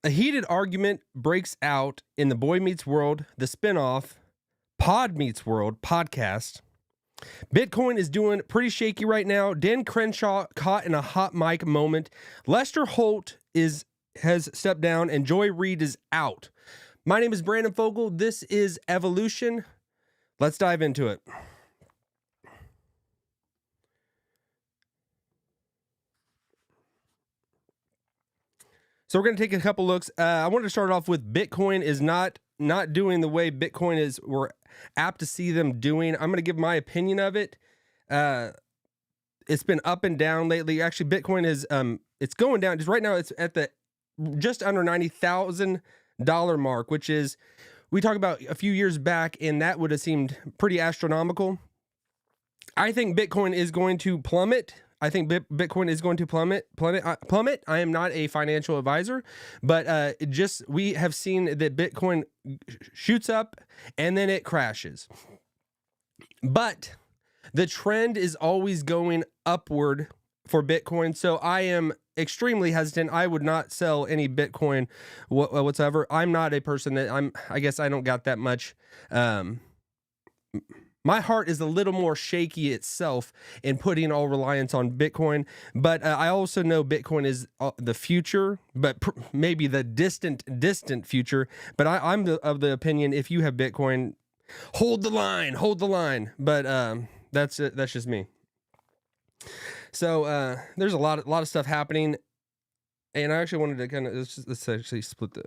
A heated argument breaks out in the Boy Meets World, the spinoff, Pod Meets World podcast. Bitcoin is doing pretty shaky right now. Dan Crenshaw caught in a hot mic moment. Lester Holt has stepped down, and Joy Reid is out. My name is Brandon Fogel. This is Evolution. Let's dive into it. So we're going to take a couple looks. I wanted to start off with Bitcoin is not doing the way Bitcoin we're apt to see them doing. I'm going to give my opinion of it. It's been up and down lately. Actually, Bitcoin is it's going down. Just right now, it's at the just under $90,000 mark, which is, we talked about a few years back, and that would have seemed pretty astronomical. I think Bitcoin is going to plummet. I think Bitcoin is going to plummet. I am not a financial advisor, but we have seen that Bitcoin shoots up and then it crashes. But the trend is always going upward for Bitcoin. So I am extremely hesitant. I would not sell any Bitcoin whatsoever. I'm not a person that I guess I don't got that much. My heart is a little more shaky itself in putting all reliance on Bitcoin, but I also know Bitcoin is the future, but maybe the distant future. But I'm of the opinion, if you have Bitcoin, hold the line. But that's just me. So there's a lot of stuff happening, and I actually wanted to kind of let's actually split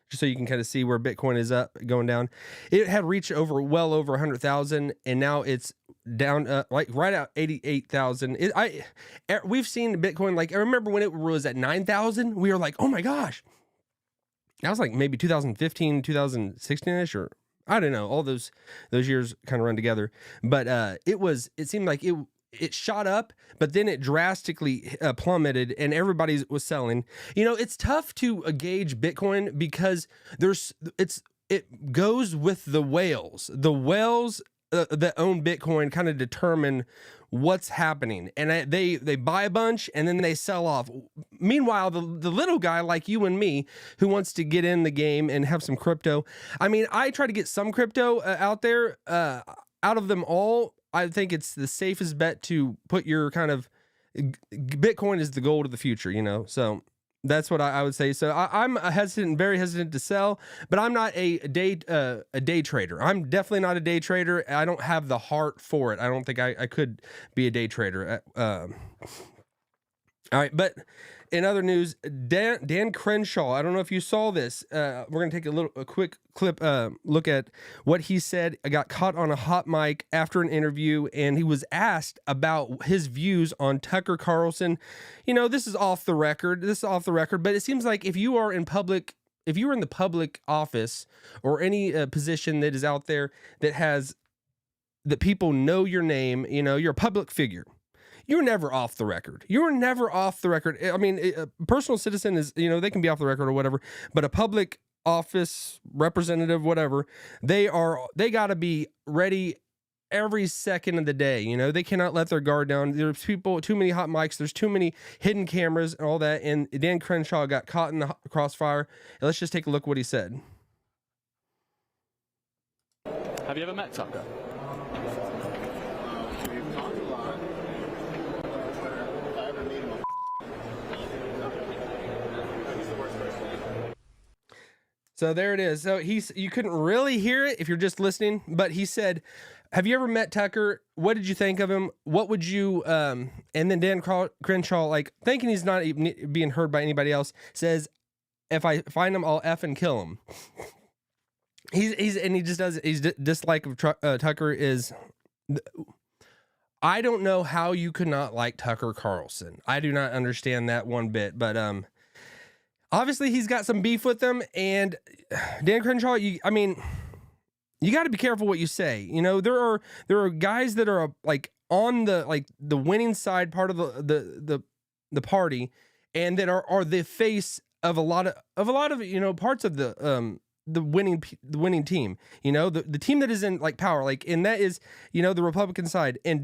just so you can kind of see where Bitcoin is going down. It had reached well over 100,000, and now it's down like right at 88,000. We've seen Bitcoin, like I remember when it was at 9,000, we were like, oh my gosh. That was like maybe 2015, 2016ish, or I don't know. All those years kind of run together, but it seemed like it shot up, but then it drastically plummeted, and everybody was selling. You know, it's tough to gauge Bitcoin because it goes with the whales. The whales that own Bitcoin kind of determine what's happening, and they buy a bunch and then they sell off. Meanwhile, the little guy like you and me who wants to get in the game and have some crypto. I mean, I try to get some crypto out there. Out of them all, I think it's the safest bet to put your kind of Bitcoin is the gold of the future, you know? So that's what I would say. So I'm very hesitant to sell, but I'm not a day trader. I'm definitely not a day trader. I don't have the heart for it. I don't think I could be a day trader. All right, but in other news, Dan Crenshaw, I don't know if you saw this. We're going to take a quick clip look at what he said. I got caught on a hot mic after an interview, and he was asked about his views on Tucker Carlson. You know, this is off the record, but it seems like if you are in the public office or any position that is out there that people know your name, you know, you're a public figure. You're never off the record. I mean, a personal citizen is, you know, they can be off the record or whatever, but a public office representative, whatever, they got to be ready every second of the day. You know, they cannot let their guard down. There's too many hot mics. There's too many hidden cameras and all that. And Dan Crenshaw got caught in the crossfire. And let's just take a look what he said. Have you ever met Tucker? So there it is. So you couldn't really hear it if you're just listening, but he said, have you ever met Tucker? What did you think of him? What would you, and then Dan Crenshaw, like thinking he's not even being heard by anybody else, says, if I find him, I'll F and kill him. His dislike of Tucker is, I don't know how you could not like Tucker Carlson. I do not understand that one bit, but, obviously, he's got some beef with them, and Dan Crenshaw, you got to be careful what you say. You know, there are guys that are like on the winning side part of the party, and that are the face of a lot of you know parts of the winning team. You know, the team that is in like power, like, and that is, you know, the Republican side, and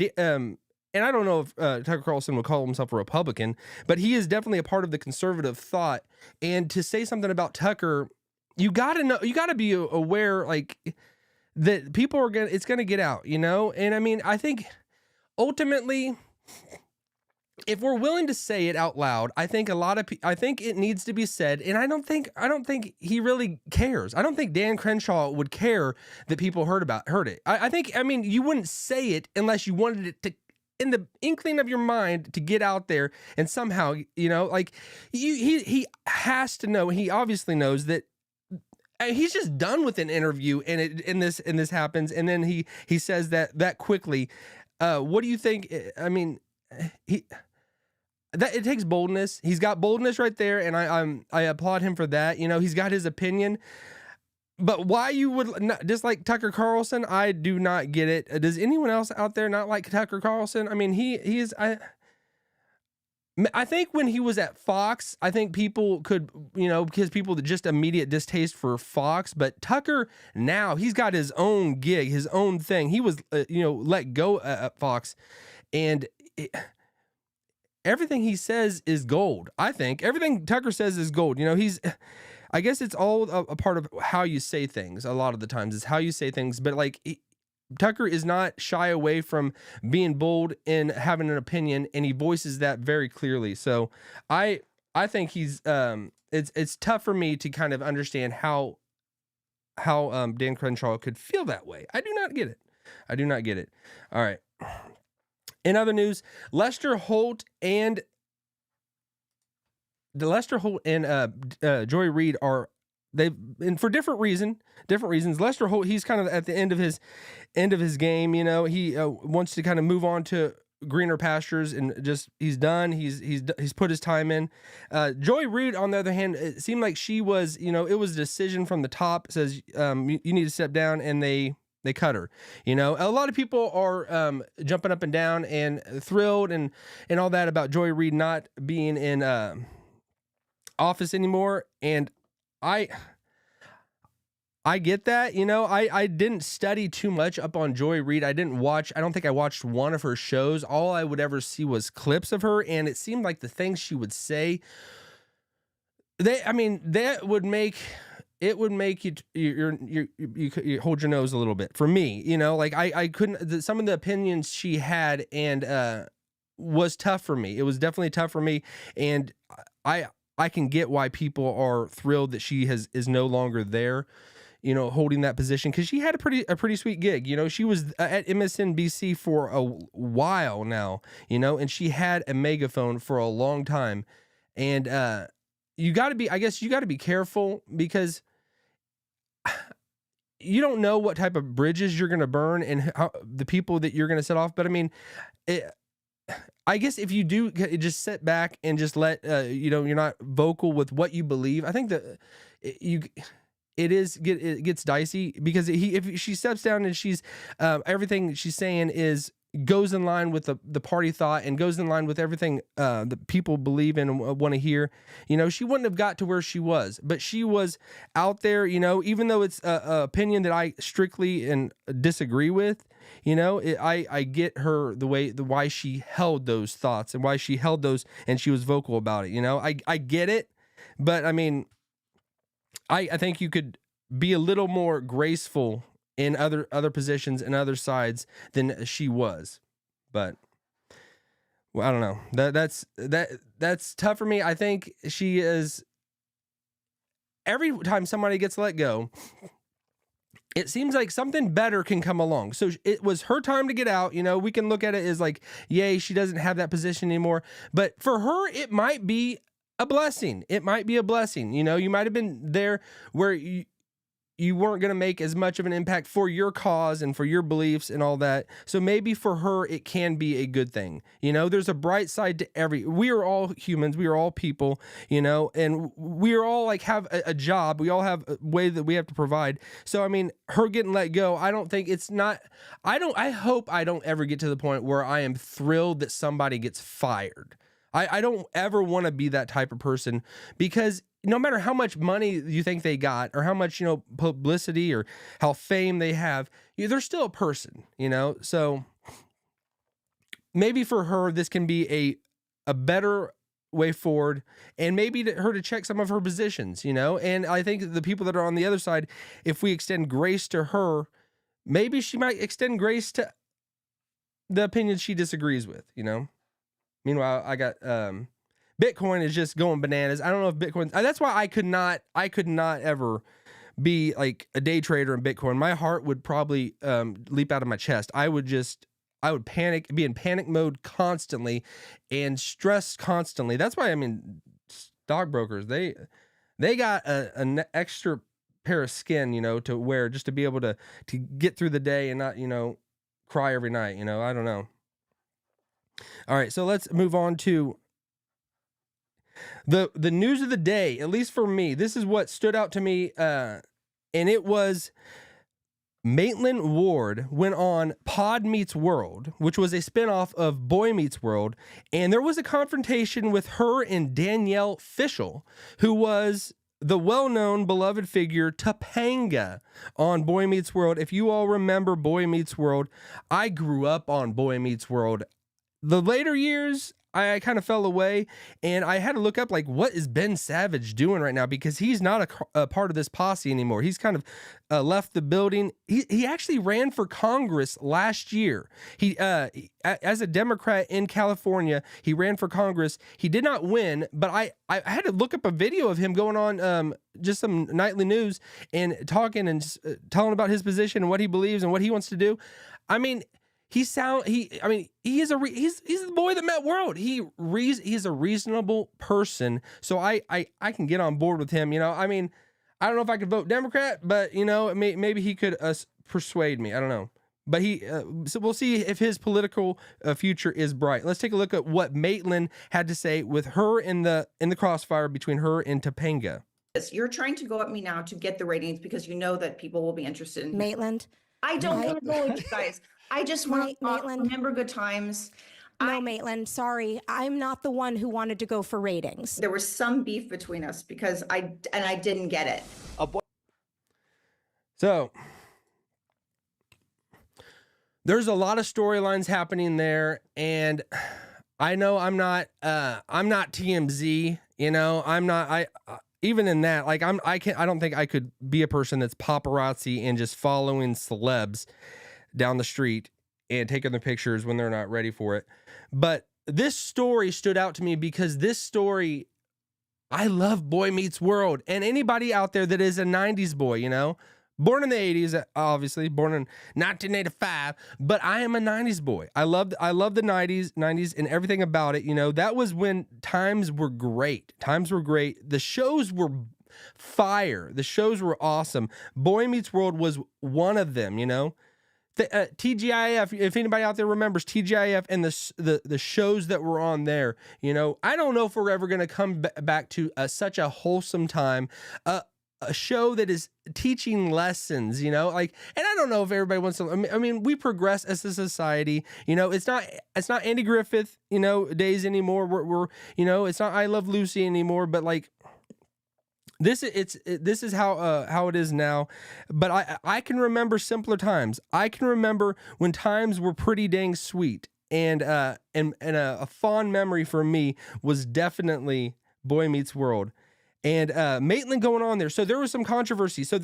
and I don't know if Tucker Carlson would call himself a Republican, but he is definitely a part of the conservative thought. And to say something about Tucker, you got to know, you got to be aware, like, that people are it's going to get out, you know? And I mean, I think ultimately, if we're willing to say it out loud, I think I think it needs to be said. And I don't think he really cares. I don't think Dan Crenshaw would care that people heard it. I think, I mean, you wouldn't say it unless you wanted it to, in the inkling of your mind, to get out there and somehow, you know, like he has to know. He obviously knows that he's just done with an interview and this happens. And then he says that quickly. What do you think? I mean, that it takes boldness. He's got boldness right there. And I applaud him for that. You know, he's got his opinion. But why you would not dislike Tucker Carlson, I do not get it. Does anyone else out there not like Tucker Carlson? I mean, he is. I think when he was at Fox, I think people could, you know, because people just immediate distaste for Fox. But Tucker now, he's got his own gig, his own thing. He was, you know, let go at Fox, and everything he says is gold. I think everything Tucker says is gold. You know, I guess it's all a part of how you say things. A lot of the times is how you say things. But like Tucker is not shy away from being bold and having an opinion, and he voices that very clearly. So I think he's it's tough for me to kind of understand how Dan Crenshaw could feel that way. I do not get it. All right. In other news, Lester Holt and Joy Reid for different reasons. Lester Holt, he's kind of at the end of his game. You know, he wants to kind of move on to greener pastures and just he's done. He's put his time in. Joy Reid, on the other hand, it seemed like she was, you know, it was a decision from the top. It says you need to step down, and they cut her. You know, a lot of people are jumping up and down and thrilled and all that about Joy Reid not being in office anymore, and I get that. You know, I didn't study too much up on Joy Reid. I don't think I watched one of her shows. All I would ever see was clips of her, and it seemed like the things she would say, that would make you hold your nose a little bit. For me, you know, like I couldn't, some of the opinions she had and was tough for me. It was definitely tough for me, and I can get why people are thrilled that she is no longer there, you know, holding that position, because she had a pretty sweet gig. You know, she was at MSNBC for a while now, you know, and she had a megaphone for a long time. And you got to be careful, because you don't know what type of bridges you're going to burn and how the people that you're going to set off. But I mean, I guess if you do just sit back and just let, you know, you're not vocal with what you believe, I think that it gets dicey, because if she steps down and she's everything she's saying goes in line with the party thought and goes in line with everything that people believe in and want to hear, you know, she wouldn't have got to where she was. But she was out there, you know, even though it's a opinion that I strictly and disagree with, you know, I get her why she held those thoughts and why she held those, and she was vocal about it. You know, I get it, but I mean, I think you could be a little more graceful in other positions and other sides than she was. But well, I don't know. That's tough for me. I think she is, every time somebody gets let go, it seems like something better can come along. So it was her time to get out. You know, we can look at it as like, yay, she doesn't have that position anymore. But for her, it might be a blessing. It might be a blessing. You know, you might have been there where you weren't going to make as much of an impact for your cause and for your beliefs and all that. So maybe for her, it can be a good thing. You know, there's a bright side to we are all humans. We are all people, you know, and we are all like have a job. We all have a way that we have to provide. So, I mean, her getting let go, I don't think I hope I don't ever get to the point where I am thrilled that somebody gets fired. I don't ever want to be that type of person, because no matter how much money you think they got, or how much, you know, publicity or how fame they have, they're still a person, you know? So maybe for her, this can be a better way forward, and maybe her to check some of her positions, you know? And I think the people that are on the other side, if we extend grace to her, maybe she might extend grace to the opinions she disagrees with, you know? Meanwhile, I got, Bitcoin is just going bananas. I don't know if Bitcoin, that's why I could not ever be like a day trader in Bitcoin. My heart would probably leap out of my chest. I would panic, be in panic mode constantly and stress constantly. That's why, I mean, stockbrokers, they got an extra pair of skin, you know, to wear just to be able to get through the day and not, you know, cry every night, you know, I don't know. All right, so let's move on to the news of the day. At least for me, this is what stood out to me, and it was Maitland Ward went on Pod Meets World, which was a spinoff of Boy Meets World, and there was a confrontation with her and Danielle Fishel, who was the well-known, beloved figure Topanga on Boy Meets World. If you all remember Boy Meets World, I grew up on Boy Meets World. The later years, I kind of fell away, and I had to look up, like, what is Ben Savage doing right now? Because he's not a part of this posse anymore. He's kind of left the building. He actually ran for Congress last year. He as a Democrat in California, he ran for Congress. He did not win, but I had to look up a video of him going on just some nightly news and talking and telling about his position and what he believes and what he wants to do. I mean, he's the boy that met world. He's a reasonable person, so I can get on board with him. You know, I mean, I don't know if I could vote Democrat, but you know, maybe he could persuade me. I don't know, but so we'll see if his political future is bright. Let's take a look at what Maitland had to say with her in the crossfire between her and Topanga. You're trying to go at me now to get the ratings because you know that people will be interested in Maitland. I don't want to go with you guys. I just want to remember good times. No, Maitland, sorry. I'm not the one who wanted to go for ratings. There was some beef between us because I didn't get it. So there's a lot of storylines happening there, and I know I'm not TMZ, you know, I'm not, even in that, like I don't think I could be a person that's paparazzi and just following celebs down the street and taking their pictures when they're not ready for it. But this story stood out to me because this story, I love Boy Meets World, and anybody out there that is a 90s boy, you know, born in the 80s, obviously born in 1985, but I am a 90s boy. I love the 90s and everything about it. You know, that was when times were great. The shows were fire. The shows were awesome. Boy Meets World was one of them, you know. TGIF, if anybody out there remembers TGIF and the shows that were on there, you know, I don't know if we're ever going to come back to such a wholesome time, a show that is teaching lessons, you know, like, and I don't know if everybody wants to, I mean, we progress as a society, you know, it's not Andy Griffith, you know, days anymore. We're you know, it's not I Love Lucy anymore, but like, this is how it is now. But I can remember simpler times. I can remember when times were pretty dang sweet, and a fond memory for me was definitely Boy Meets World. And Maitland going on there. So there was some controversy. So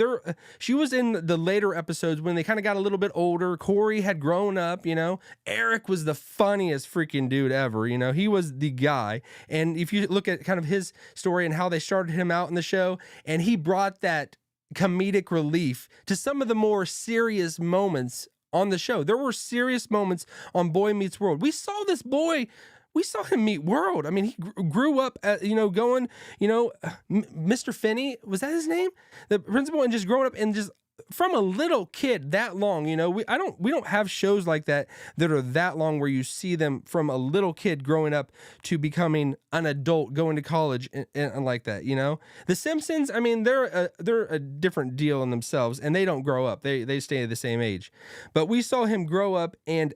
she was in the later episodes when they kind of got a little bit older. Corey had grown up, you know. Eric was the funniest freaking dude ever, you know. He was the guy. And if you look at kind of his story and how they started him out in the show, and he brought that comedic relief to some of the more serious moments on the show. There were serious moments on Boy Meets World. We saw him meet world. I mean, he grew up, you know, going, you know, Mr. Finney, was that his name? The principal, and just growing up and just from a little kid that long, you know, we don't have shows like that are that long where you see them from a little kid growing up to becoming an adult, going to college and like that, you know. The Simpsons, I mean, they're a different deal in themselves, and they don't grow up. They stay the same age. But we saw him grow up, and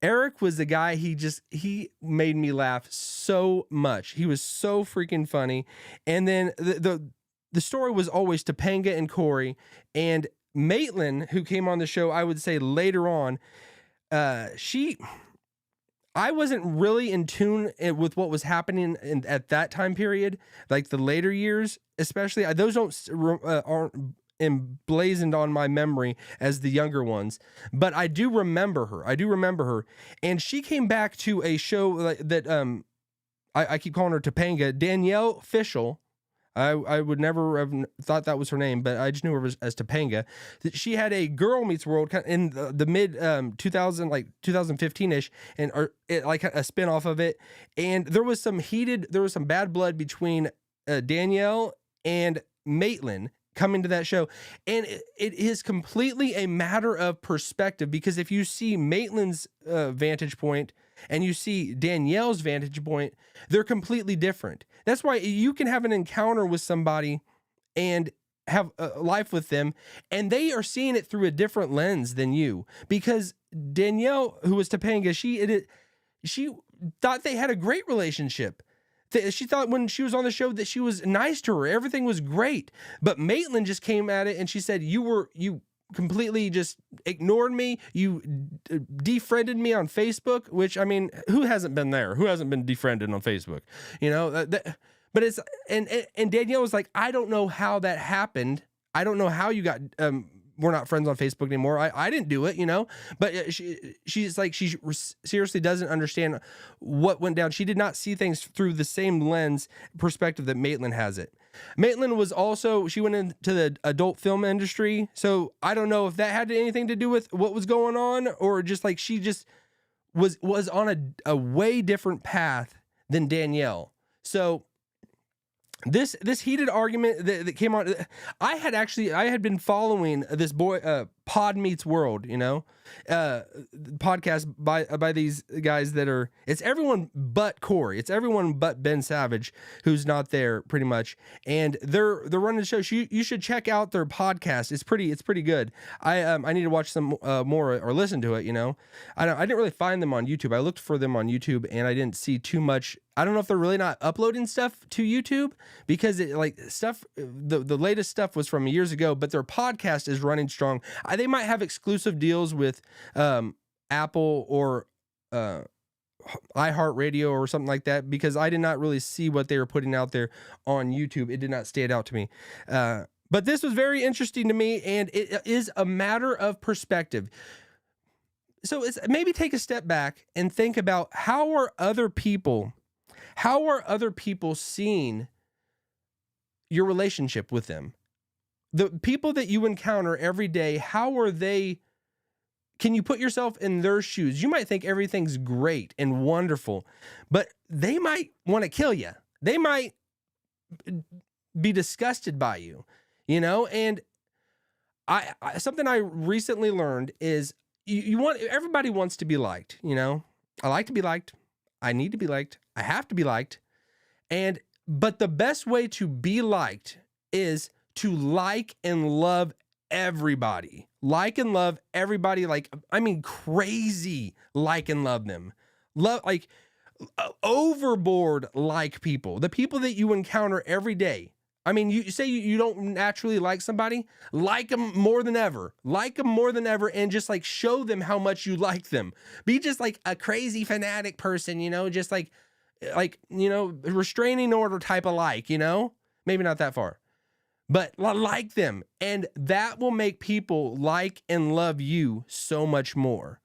Eric was the guy, he made me laugh so much. He was so freaking funny. And then the story was always Topanga and Corey, and Maitland, who came on the show, I would say later on, I wasn't really in tune with what was happening at that time period, like the later years, especially. Those aren't emblazoned on my memory as the younger ones, but I do remember her. And she came back to a show that I keep calling her Topanga, Danielle Fishel. I would never have thought that was her name, but I just knew her as Topanga. She had a Girl Meets World in the mid 2015-ish, and like a spinoff of it. And there was some bad blood between Danielle and Maitland coming to that show. And it is completely a matter of perspective, because if you see Maitland's vantage point and you see Danielle's vantage point, they're completely different. That's why you can have an encounter with somebody and have a life with them, and they are seeing it through a different lens than you. Because Danielle, who was Topanga, she thought they had a great relationship. She thought when she was on the show that she was nice to her. Everything was great. But Maitland just came at it and she said, you completely just ignored me. You defriended me on Facebook, which, I mean, who hasn't been there? Who hasn't been defriended on Facebook? You know, but it's, and Danielle was like, I don't know how that happened. I don't know how you got, we're not friends on Facebook anymore. I didn't do it, you know, but she's like, she seriously doesn't understand what went down. She did not see things through the same lens perspective that Maitland has it. Maitland was also, she went into the adult film industry. So I don't know if that had anything to do with what was going on, or just like, she just was on a way different path than Danielle. So this heated argument that came on, I had been following this boy, Pod Meets World, you know, podcast by these guys that are, it's everyone but Corey, it's everyone but Ben Savage who's not there, pretty much, and they're running the show. You should check out their podcast. It's pretty good. I need to watch some more or listen to it. You know, I didn't really find them on YouTube. I looked for them on YouTube and I didn't see too much. I don't know if they're really not uploading stuff to YouTube, because the latest stuff was from years ago, but their podcast is running strong. They might have exclusive deals with Apple or iHeartRadio or something like that, because I did not really see what they were putting out there on YouTube. It did not stand out to me. But this was very interesting to me, and it is a matter of perspective. So it's maybe take a step back and think about how are other people seeing your relationship with them? The people that you encounter every day, how are they? Can you put yourself in their shoes? You might think everything's great and wonderful, but they might want to kill you. They might be disgusted by you, you know? And I something I recently learned is everybody wants to be liked, you know? I like to be liked. I need to be liked. I have to be liked. But the best way to be liked is to like and love everybody. Like and love everybody. Like, I mean, crazy like and love them. Love, like, overboard like people. The people that you encounter every day. I mean, you say you don't naturally like somebody, like them more than ever. Like them more than ever, and just like show them how much you like them. Be just like a crazy fanatic person, you know, just like, you know, restraining order type of like, you know, maybe not that far, but like them. And that will make people like and love you so much more.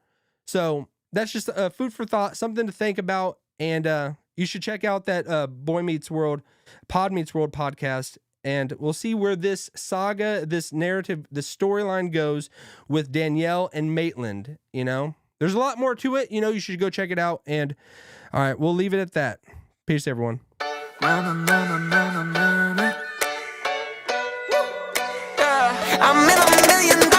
So that's just a food for thought, something to think about. And you should check out that Pod Meets World podcast, and we'll see where this saga, this narrative, this storyline goes with Danielle and Maitland. You know, there's a lot more to it. You know, you should go check it out. And all right, we'll leave it at that. Peace, everyone. I'm in a million